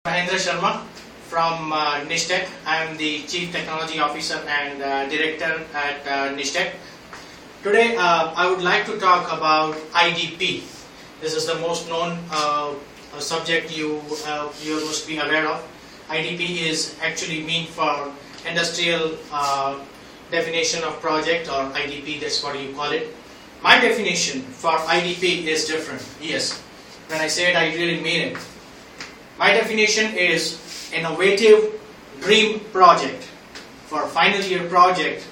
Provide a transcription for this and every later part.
Mahendra Sharma from Nishtec. I am the Chief Technology Officer and Director at Nishtec. Today I would like to talk about IDP. This is the most known subject you must be aware of. IDP is actually mean for Industrial Definition of Project, or IDP, that's what you call it. My definition for IDP is different. Yes, when I say it, I really mean it. My definition is innovative dream project. For final year project,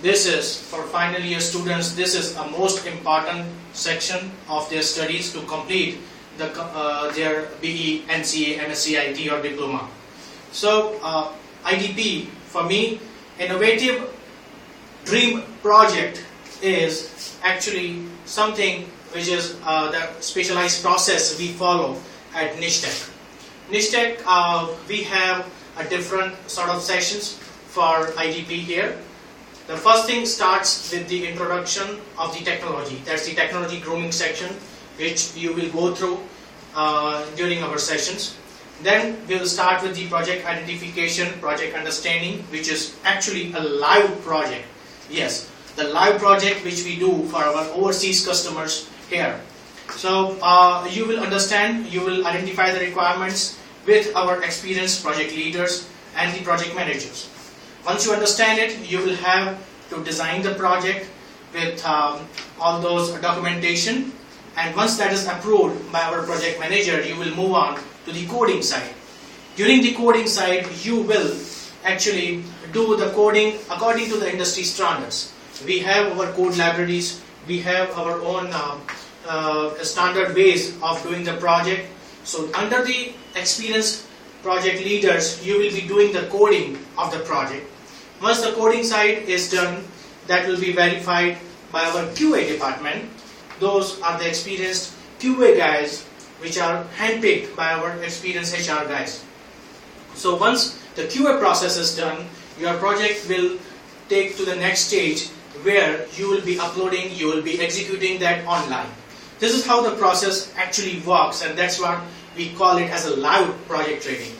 this is for final year students, this is a most important section of their studies to complete their BE, NCA, MSc IT or diploma. So IDP for me, innovative dream project is actually something which is the specialized process we follow at Nishtec. Nishtec, we have a different sort of sessions for IDP here. The first thing starts with the introduction of the technology. That's the technology grooming section, which you will go through during our sessions. Then we will start with the project identification, project understanding, which is actually a live project. Yes, the live project which we do for our overseas customers here. So you will understand, you will identify the requirements with our experienced project leaders and the project managers. Once you understand it, you will have to design the project with all those documentation, and once that is approved by our project manager, you will move on to the coding side. During the coding side, you will actually do the coding according to the industry standards. We have our code libraries, we have our own standard ways of doing the project. So under the experienced project leaders, you will be doing the coding of the project. Once the coding side is done, that will be verified by our QA department. Those are the experienced QA guys which are handpicked by our experienced HR guys. So once the QA process is done, your project will take to the next stage where you will be uploading, you will be executing that online. This is how the process actually works, and that's what we call it as a live project training.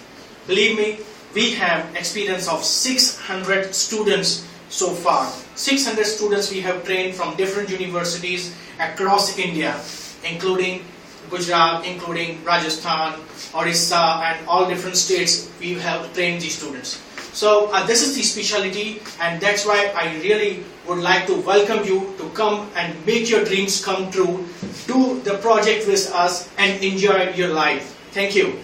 Believe me, we have experience of 600 students so far. 600 students we have trained from different universities across India, including Gujarat, including Rajasthan, Orissa, and all different states. We have trained these students. So this is the specialty, and that's why I really would like to welcome you to come and make your dreams come true. Do the project with us and enjoy your life. Thank you.